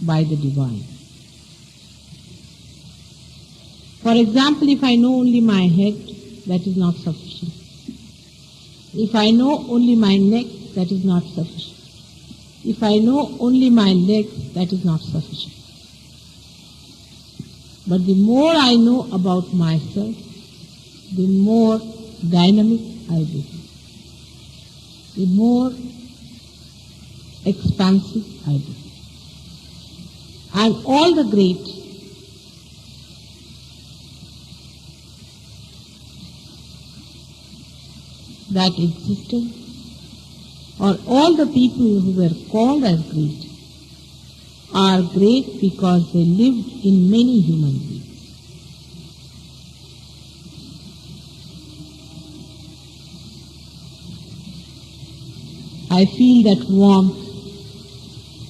by the divine. For example, if I know only my head, that is not sufficient. If I know only my neck, that is not sufficient. If I know only my legs, that is not sufficient. But the more I know about myself, the more dynamic I become, the more expansive I become. And all the great that existed, or all the people who were called as great, are great because they lived in many human beings. I feel that warmth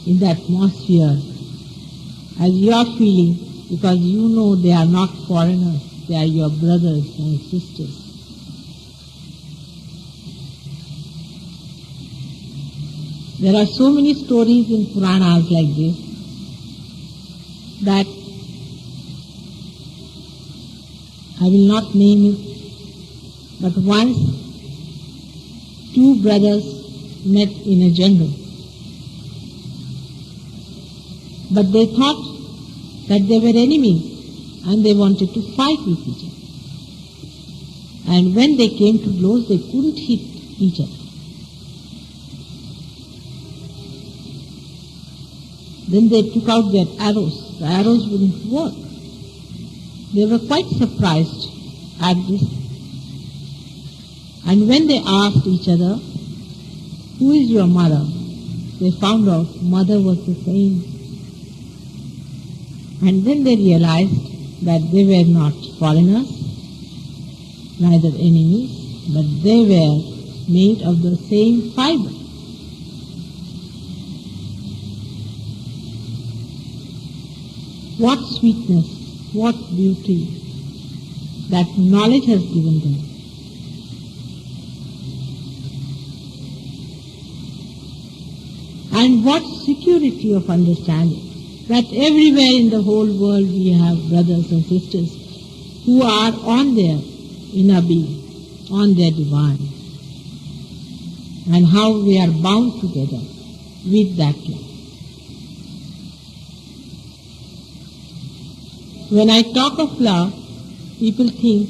in the atmosphere as you are feeling, because you know they are not foreigners, they are your brothers and sisters. There are so many stories in Puranas like this that I will not name it, but once two brothers met in a jungle. But they thought that they were enemies and they wanted to fight with each other. And when they came to blows, they couldn't hit each other. Then they took out their arrows. The arrows wouldn't work. They were quite surprised at this. And when they asked each other, "Who is your mother?" they found out mother was the same. And then they realized that they were not foreigners, neither enemies, but they were made of the same fiber. What sweetness, what beauty that knowledge has given them. And what security of understanding that everywhere in the whole world we have brothers and sisters who are on their inner being, on their divine, and how we are bound together with that love. When I talk of love, people think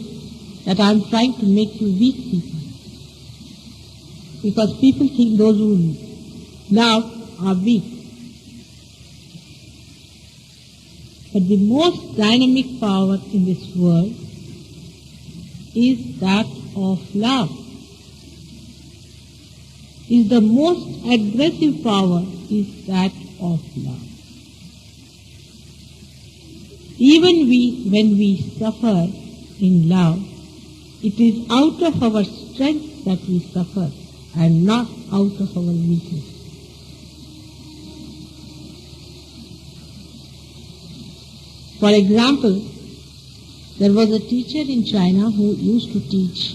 that I am trying to make you weak people. Because people think those who love are weak. But the most dynamic power in this world is that of love. Is the most aggressive power is that of love. Even when we suffer in love, it is out of our strength that we suffer and not out of our weakness. For example, there was a teacher in China who used to teach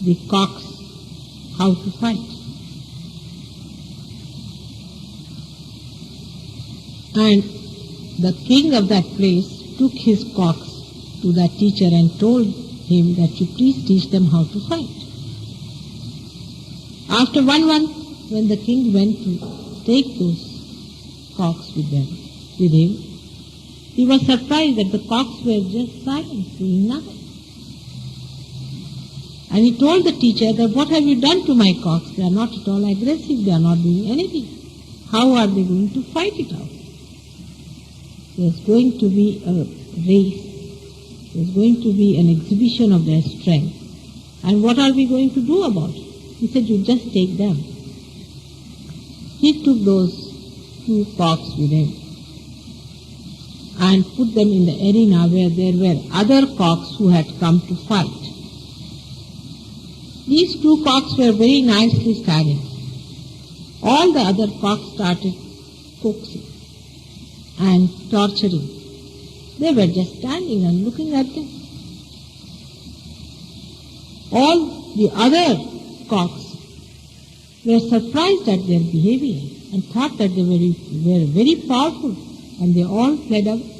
the cocks how to fight. And the king of that place took his cocks to that teacher and told him that you please teach them how to fight. After 1 month, when the king went to take those cocks with him, he was surprised that the cocks were just silent, doing nothing. And he told the teacher that, what have you done to my cocks? They are not at all aggressive, they are not doing anything. How are they going to fight it out? There's going to be a race. There's going to be an exhibition of their strength. And what are we going to do about it? He said, you just take them. He took those 2 cocks with him and put them in the arena where there were other cocks who had come to fight. These 2 cocks were very nicely standing. All the other cocks started coaxing and torturing. They were just standing and looking at them. All the other cocks were surprised at their behavior and thought that they were very powerful, and they all fled away.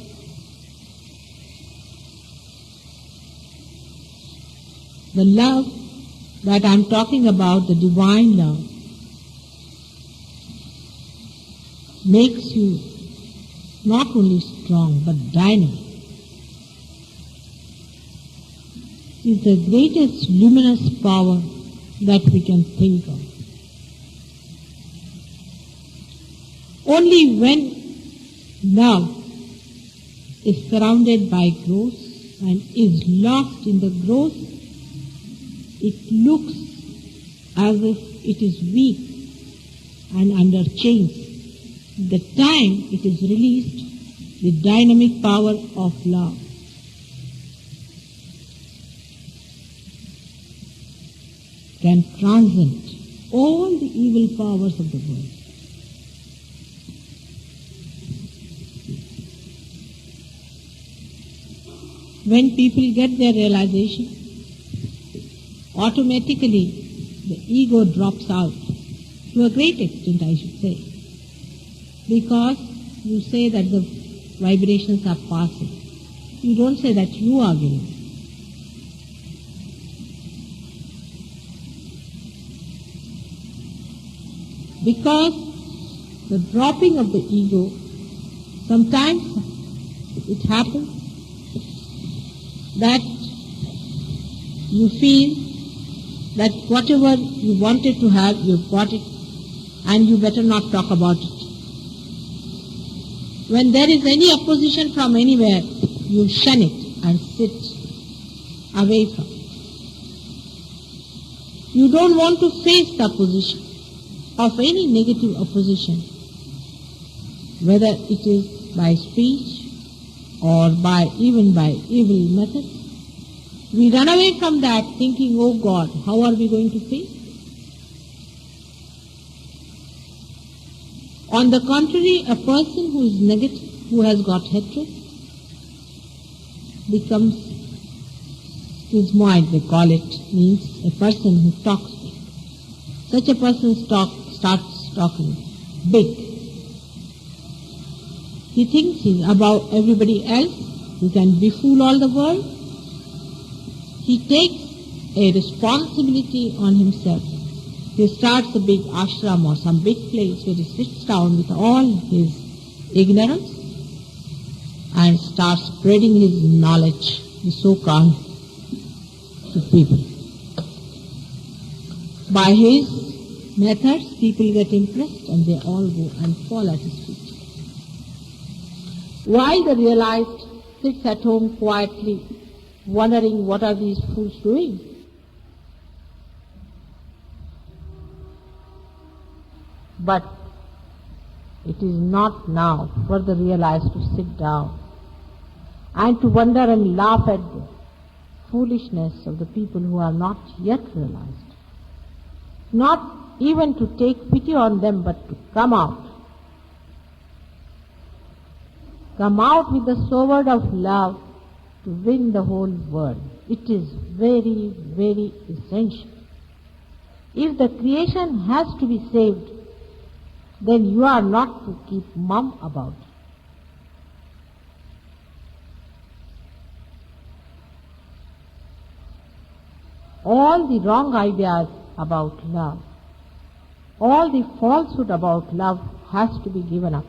The love that I'm talking about, the divine love, makes you not only strong but dynamic. It's the greatest luminous power that we can think of. Only when love is surrounded by growth and is lost in the growth, it looks as if it is weak and under chains. The time it is released, the dynamic power of love can transcend all the evil powers of the world. When people get their realization, automatically the ego drops out, to a great extent I should say, because you say that the vibrations are passing. You don't say that you are giving. Because the dropping of the ego, sometimes it happens that you feel that whatever you wanted to have, you've got it, and you better not talk about it. When there is any opposition from anywhere, you shun it and sit away from it. You don't want to face the opposition of any negative opposition, whether it is by speech or even by evil methods. We run away from that thinking, oh God, how are we going to face it? On the contrary, a person who is negative, who has got hatred, becomes schismoid, they call it, means a person who talks big. Such a person starts talking big. He thinks he's above everybody else, he can befool all the world. He takes a responsibility on himself. He starts a big ashram or some big place where he sits down with all his ignorance and starts spreading his knowledge, the so-called, to people. By his methods, people get impressed and they all go and fall at his feet. While the realized sits at home quietly, wondering what are these fools doing. But it is not now for the realized to sit down and to wonder and laugh at the foolishness of the people who are not yet realized. Not even to take pity on them, but to come out. Come out with the sword of love to win the whole world. It is very, very essential. If the creation has to be saved, then you are not to keep mum about it. All the wrong ideas about love, all the falsehood about love has to be given up.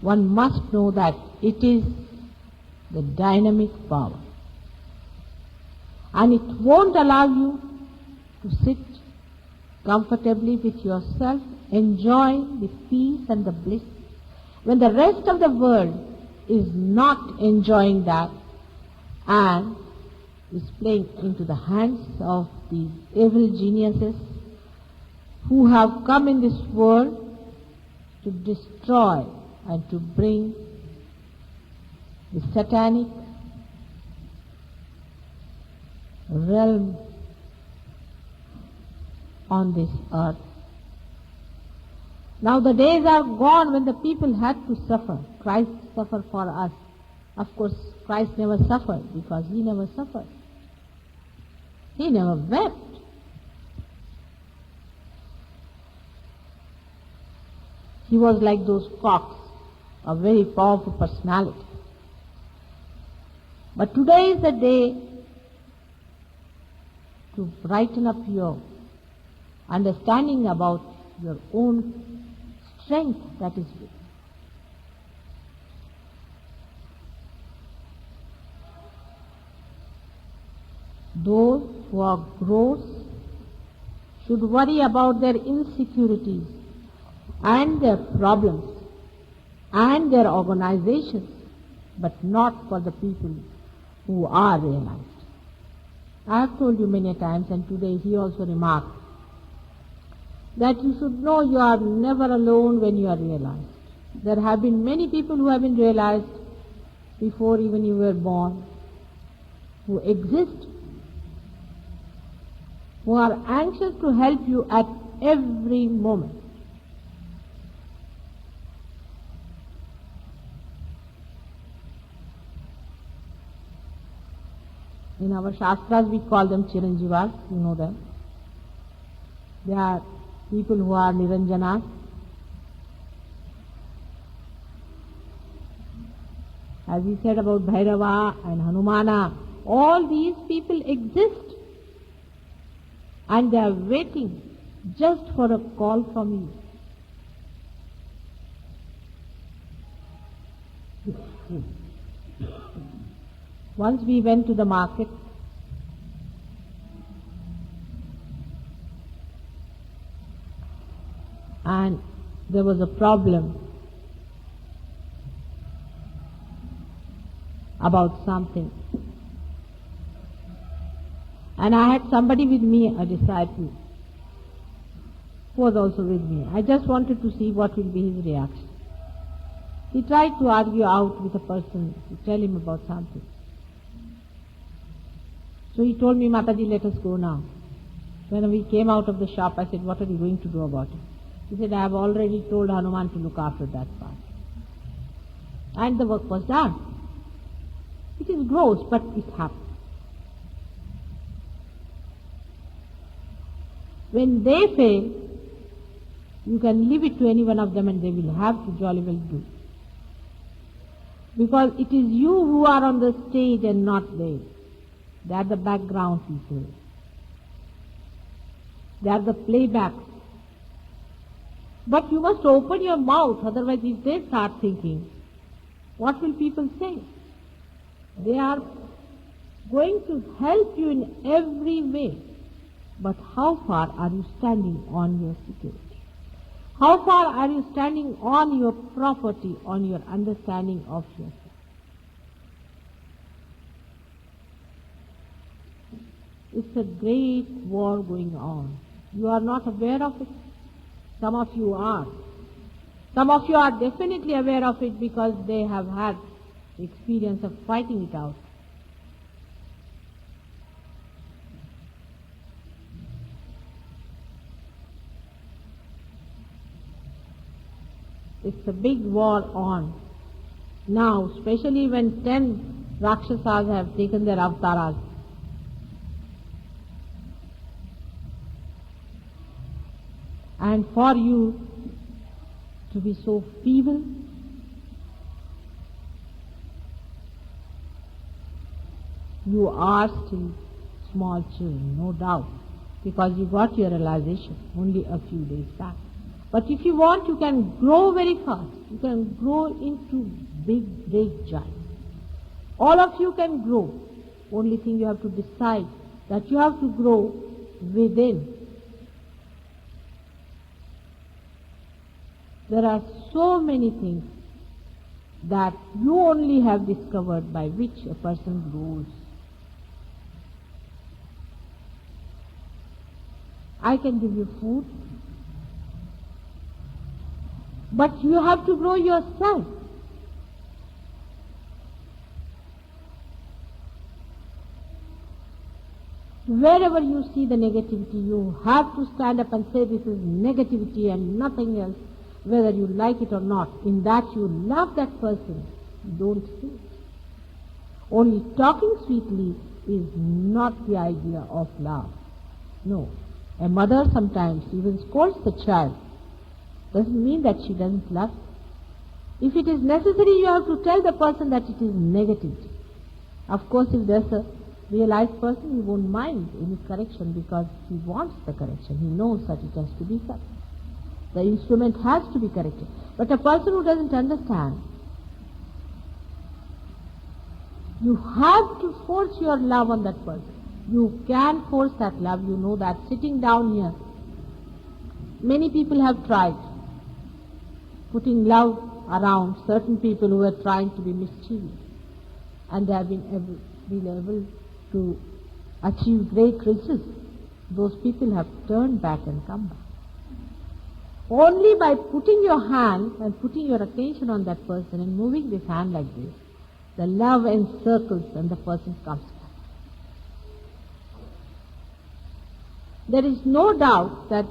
One must know that it is the dynamic power. And it won't allow you to sit comfortably with yourself, enjoying the peace and the bliss, when the rest of the world is not enjoying that and is playing into the hands of these evil geniuses who have come in this world to destroy and to bring the satanic realm on this earth. Now the days are gone when the people had to suffer. Christ suffered for us. Of course, Christ never suffered because he never suffered. He never wept. He was like those cocks, a very powerful personality. But today is the day to brighten up your understanding about your own strength that is within. Those who are gross should worry about their insecurities and their problems and their organizations, but not for the people who are realized. I have told you many times, and today he also remarked, that you should know you are never alone when you are realized. There have been many people who have been realized before even you were born, who exist, who are anxious to help you at every moment. In our Shastras we call them Chiranjivas, you know them. They are people who are Niranjanas. As we said about Bhairava and Hanumana, all these people exist and they are waiting just for a call from you. Once we went to the market, and there was a problem about something. And I had somebody with me, a disciple, who was also with me. I just wanted to see what will be his reaction. He tried to argue out with a person, to tell him about something. So he told me, Mataji, let us go now. When we came out of the shop, I said, what are you going to do about it? He said, I have already told Hanuman to look after that part. And the work was done. It is gross, but it happened. When they fail, you can leave it to any one of them and they will have to jolly well do. Because it is you who are on the stage and not they. They are the background people. They are the playbacks. But you must open your mouth, otherwise if they start thinking, what will people say? They are going to help you in every way. But how far are you standing on your security? How far are you standing on your property, on your understanding of yourself? It's a great war going on. You are not aware of it. Some of you are. Some of you are definitely aware of it because they have had the experience of fighting it out. It's a big war on. Now, especially when 10 Rakshasas have taken their avatars. And for you to be so feeble, you are still small children, no doubt, because you got your realization only a few days back. But if you want, you can grow very fast. You can grow into big, great giants. All of you can grow. Only thing you have to decide that you have to grow within. There are so many things that you only have discovered by which a person grows. I can give you food, but you have to grow yourself. Wherever you see the negativity, you have to stand up and say this is negativity and nothing else, whether you like it or not. In that you love that person, don't say it. Only talking sweetly is not the idea of love. No. A mother sometimes even scolds the child Doesn't mean that she doesn't love. If it is necessary, you have to tell the person that it is negativity. Of course, if there's a realized person, he won't mind any correction because he wants the correction. He knows that it has to be such. The instrument has to be corrected. But a person who doesn't understand, you have to force your love on that person. You can force that love, you know that. Sitting down here, many people have tried putting love around certain people who were trying to be mischievous. And they have been able to achieve great results. Those people have turned back and come back. Only by putting your hand and putting your attention on that person and moving this hand like this, the love encircles and the person comes back. There is no doubt that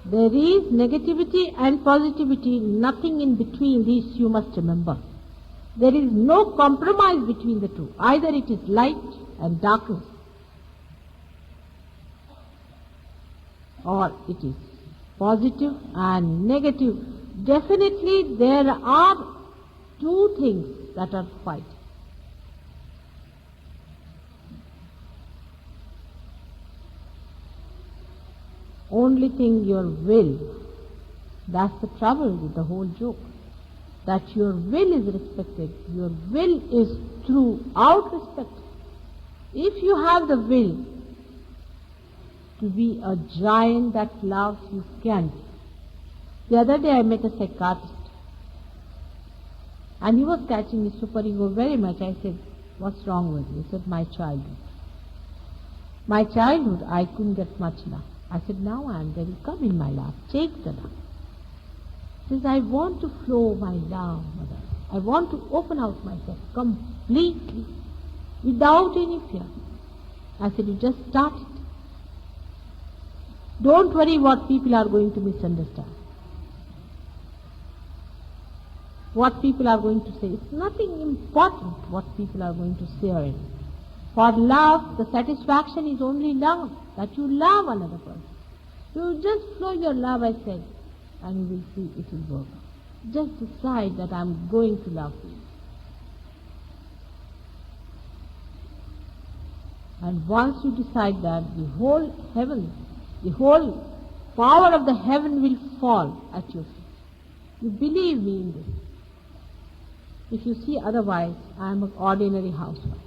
there is negativity and positivity, nothing in between. These you must remember. There is no compromise between the two. Either it is light and darkness, or it is positive and negative. Definitely there are two things that are fighting. Only thing, your will. That's the trouble with the whole joke. That your will is respected. Your will is throughout respected. If you have the will to be a giant that loves, you can be. The other day I met a psychiatrist and he was catching his superego very much. I said, what's wrong with you? He said, my childhood. My childhood, I couldn't get much love. I said, now I am ready. Come in my love. Take the love. He says, I want to flow my love, mother. I want to open out myself completely, without any fear. I said, you just start it. Don't worry what people are going to misunderstand. What people are going to say. It's nothing important what people are going to say or anything. For love, the satisfaction is only love, that you love another person. You just flow your love, I said, and you will see it will work. Just decide that I'm going to love you. And once you decide that, the whole heaven, the whole power of the heaven will fall at your feet. You believe me in this. If you see otherwise, I am an ordinary housewife.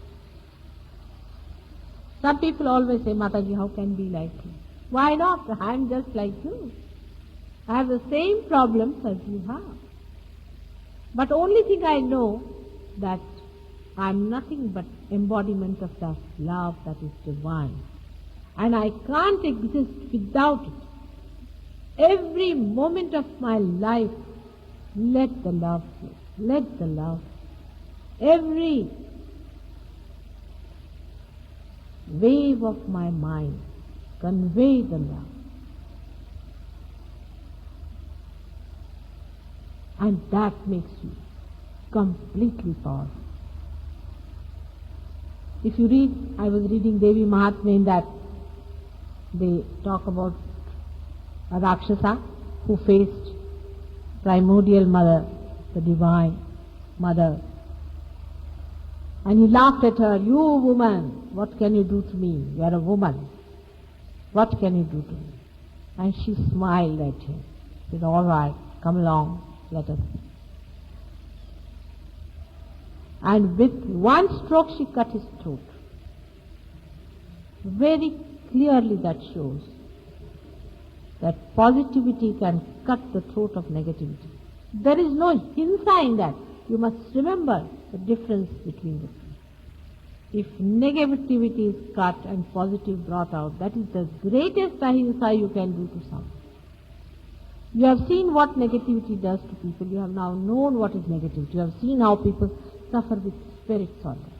Some people always say, Mataji, how can be like you? Why not? I am just like you. I have the same problems as you have. But only thing I know that I am nothing but embodiment of that love that is divine. And I can't exist without it. Every moment of my life, let the love flow. Let the love. Every wave of my mind, convey the love. And that makes you completely powerful. If you read, I was reading Devi Mahatmya, in that they talk about a Rakshasa who faced primordial mother, the divine mother. And he laughed at her, you woman, what can you do to me? You are a woman. What can you do to me? And she smiled at him. She said, all right, come along, let us. And with one stroke she cut his throat. Very clearly that shows that positivity can cut the throat of negativity. There is no hinsa in that. You must remember the difference between the two. If negativity is cut and positive brought out, that is the greatest ahimsa you can do to someone. You have seen what negativity does to people. You have now known what is negativity. You have seen how people suffer with spirits on them.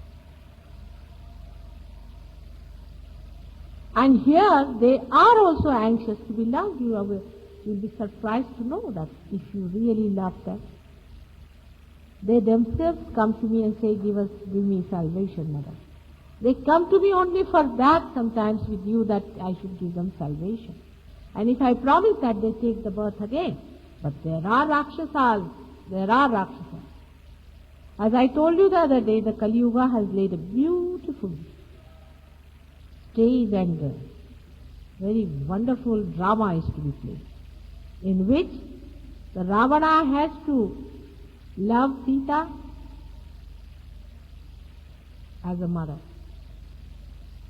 And here they are also anxious to be loved. You will be surprised to know that if you really love them, they themselves come to me and say, give me salvation, mother. They come to me only for that sometimes with you, that I should give them salvation. And if I promise that, they take the birth again. But there are Rakshasas. There are Rakshasas. As I told you the other day, the Kali Yuga has laid a beautiful stage and very wonderful drama is to be played, in which the Ravana has to love Sita as a mother.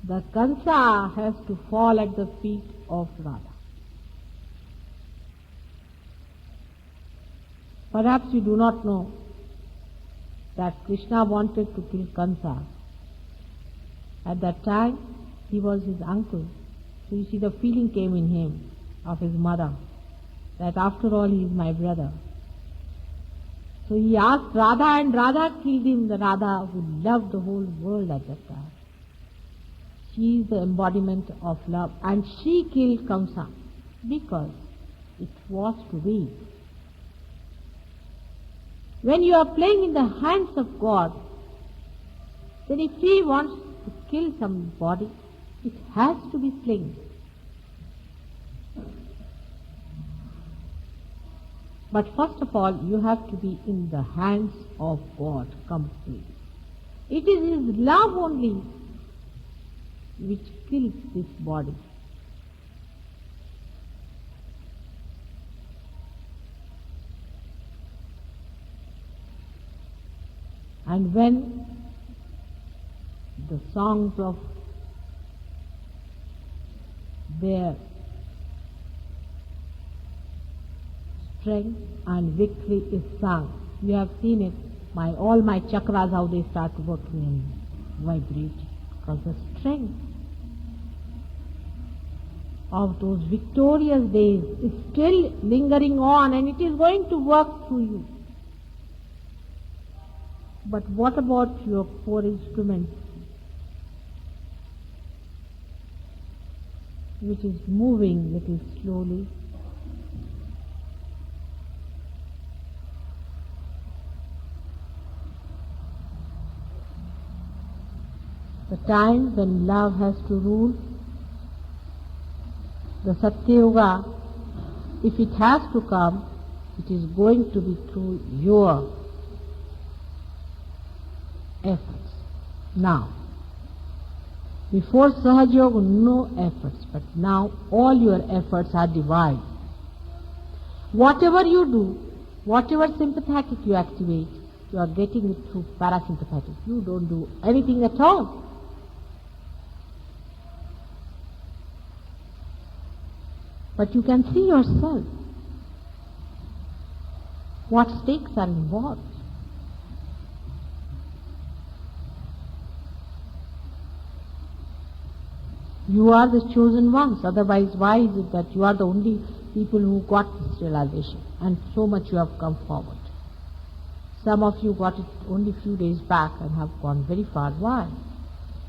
The Kansa has to fall at the feet of Radha. Perhaps you do not know that Krishna wanted to kill Kansa. At that time, he was his uncle. So you see, the feeling came in him of his mother, that after all he is my brother. So he asked Radha, and Radha killed him, the Radha who loved the whole world at that time. She is the embodiment of love, and she killed Kamsa because it was to be. When you are playing in the hands of God, then if He wants to kill somebody, it has to be slain. But first of all, you have to be in the hands of God completely. It is His love only which kills this body. And when the songs of their strength and victory is sung, you have seen it, all my chakras, how they start working and vibrating, because the strength of those victorious days is still lingering on, and it is going to work through you. But what about your poor instrument, which is moving little slowly? The time when love has to rule, the Satya Yuga, if it has to come, it is going to be through your efforts. Now, before Sahaja Yoga, no efforts, but now all your efforts are divine. Whatever you do, whatever sympathetic you activate, you are getting it through parasympathetic. You don't do anything at all. But you can see yourself what stakes are involved. You are the chosen ones, otherwise why is it that you are the only people who got this realization, and so much you have come forward? Some of you got it only a few days back and have gone very far. Why?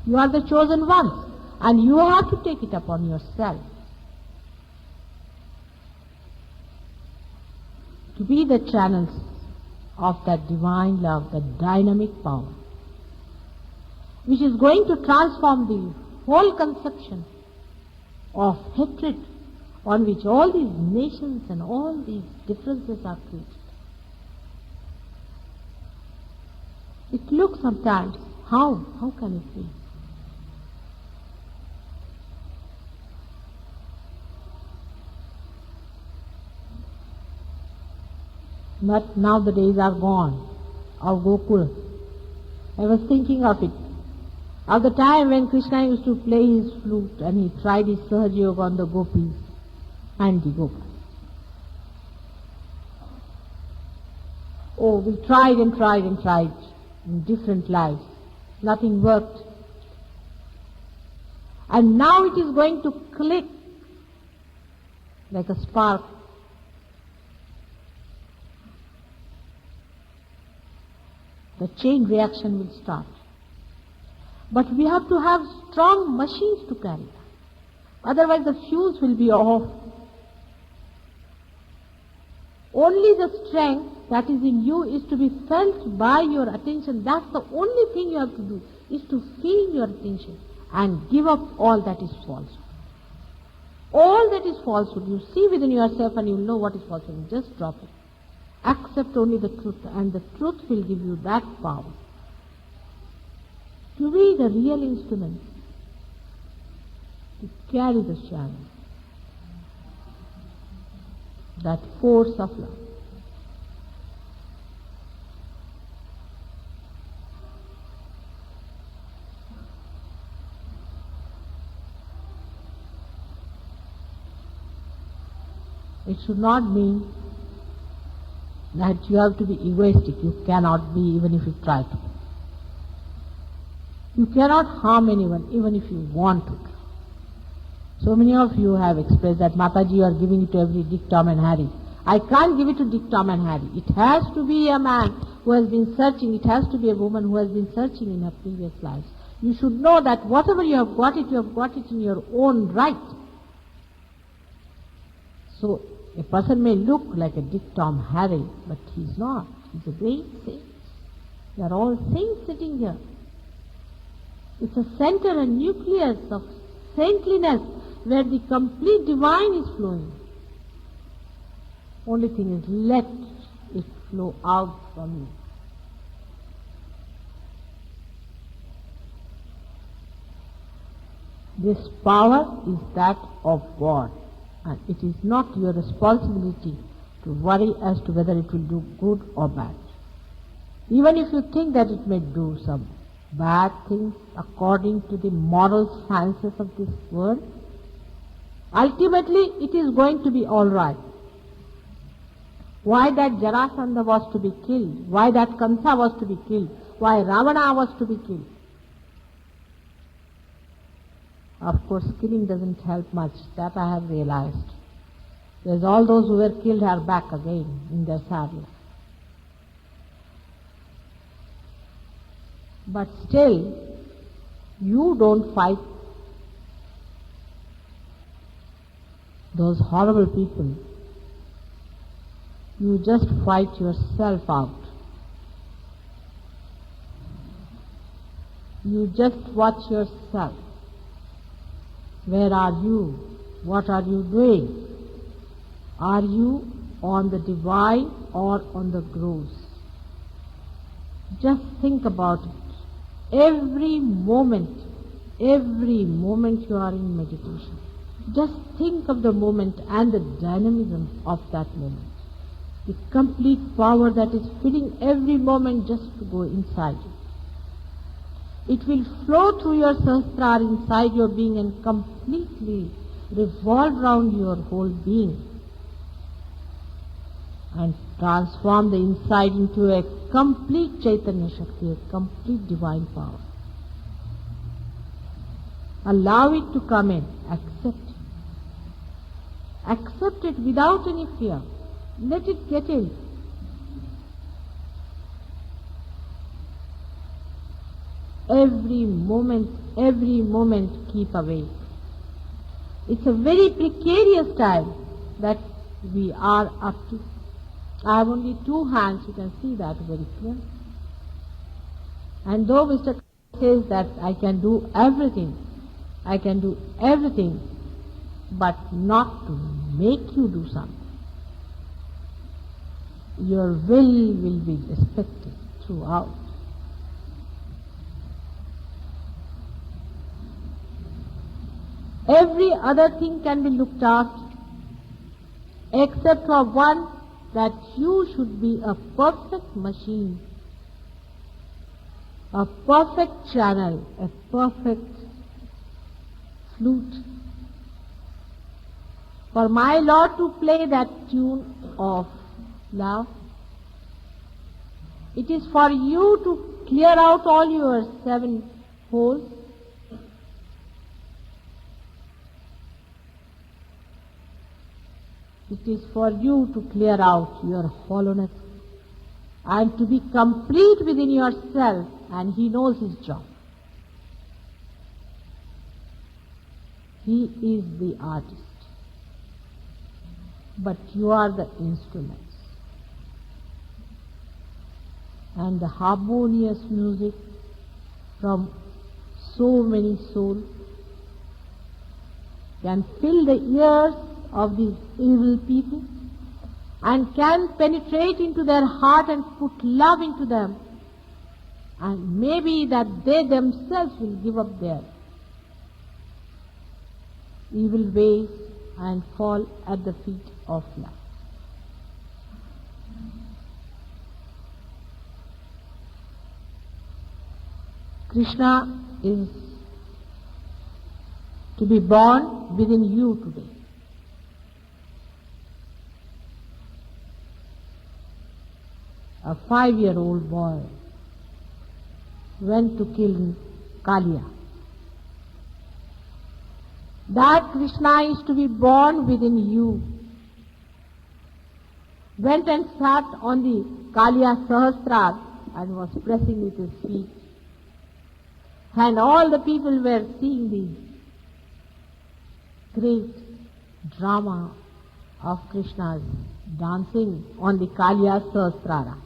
You are the chosen ones, and you have to take it upon yourself to be the channels of that divine love, that dynamic power, which is going to transform the whole conception of hatred on which all these nations and all these differences are created. It looks sometimes, how can it be? But now the days are gone, of Gokul. I was thinking of it, of the time when Krishna used to play his flute and he tried his Sahaja Yoga on the gopis and the Gopas. Oh, we tried and tried and tried in different lives. Nothing worked. And now it is going to click like a spark. The chain reaction will start. But we have to have strong machines to carry that. Otherwise the fuse will be off. Only the strength that is in you is to be felt by your attention. That's the only thing you have to do, is to feel your attention and give up all that is false. all that is falsehood, you see within yourself and you will know what is falsehood. Just drop it. Accept only the truth, and the truth will give you that power to be the real instrument, to carry the channel, that force of love. It should not mean that you have to be egoistic. You cannot be, even if you try to. You cannot harm anyone, even if you want to. So many of you have expressed that, Mataji, you are giving it to every Dick, Tom and Harry. I can't give it to Dick, Tom and Harry. It has to be a man who has been searching. It has to be a woman who has been searching in her previous lives. You should know that whatever you have got it in your own right. So a person may look like a Dick, Tom, Harry, but he's not. He's a great saint. We are all saints sitting here. It's a center, a nucleus of saintliness where the complete divine is flowing. Only thing is, let it flow out from you. This power is that of God. And it is not your responsibility to worry as to whether it will do good or bad. Even if you think that it may do some bad things according to the moral sciences of this world, ultimately it is going to be all right. Why that Jarasandha was to be killed? Why that Kamsa was to be killed? Why Ravana was to be killed? Of course, killing doesn't help much. That I have realized. There's all those who were killed are back again in their saddles. But still, you don't fight those horrible people. You just fight yourself out. You just watch yourself. Where are you? What are you doing? Are you on the divine or on the gross? Just think about it. Every moment you are in meditation, just think of the moment and the dynamism of that moment. The complete power that is filling every moment just to go inside you. It will flow through your sahasrara inside your being and completely revolve around your whole being and transform the inside into a complete Chaitanya Shakti, a complete divine power. Allow it to come in. Accept it. Accept it without any fear. Let it get in. Every moment keep awake. It's a very precarious time that we are up to. I have only two hands, you can see that very clearly. And though Mr. says that I can do everything, but not to make you do something. Your will be respected throughout. Every other thing can be looked after, except for one, that you should be a perfect machine, a perfect channel, a perfect flute, for my Lord to play that tune of love. It is for you to clear out all your 7 holes. It is for you to clear out your hollowness and to be complete within yourself, and He knows His job. He is the artist, but you are the instruments. And the harmonious music from so many souls can fill the ears of these evil people and can penetrate into their heart and put love into them, and maybe that they themselves will give up their evil ways and fall at the feet of love. Krishna is to be born within you today. A 5-year-old boy went to kill Kaliya. That Krishna is to be born within you. Went and sat on the Kaliya Sahasrara and was pressing with his feet. And all the people were seeing the great drama of Krishna's dancing on the Kaliya Sahasrara.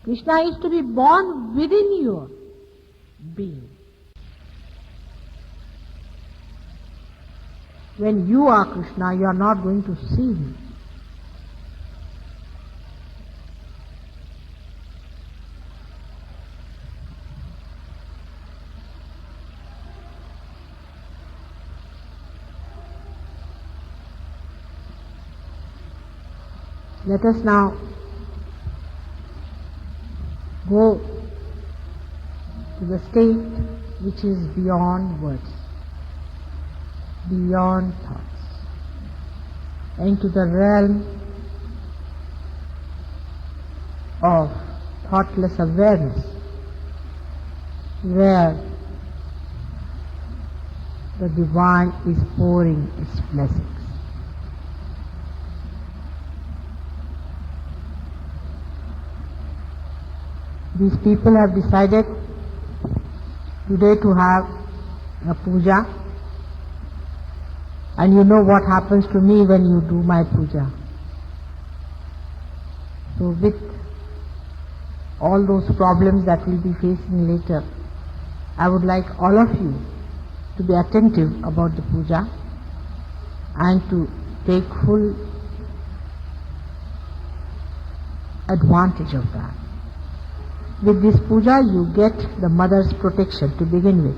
Krishna is to be born within your being. When you are Krishna, you are not going to see him. Let us now go to the state which is beyond words, beyond thoughts, into the realm of thoughtless awareness, where the divine is pouring its blessings. These people have decided today to have a puja, and you know what happens to me when you do my puja. So with all those problems that we'll be facing later, I would like all of you to be attentive about the puja and to take full advantage of that. With this puja you get the mother's protection to begin with.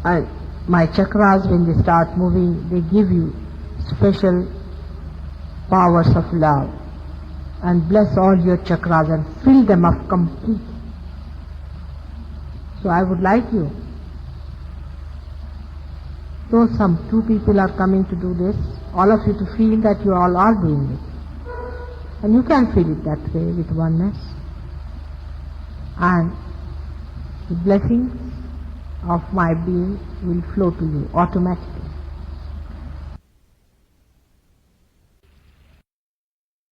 And my chakras, when they start moving, they give you special powers of love and bless all your chakras and fill them up completely. So I would like you, though some 2 people are coming to do this, all of you to feel that you all are doing it. And you can feel it that way with oneness. And the blessings of my being will flow to you automatically.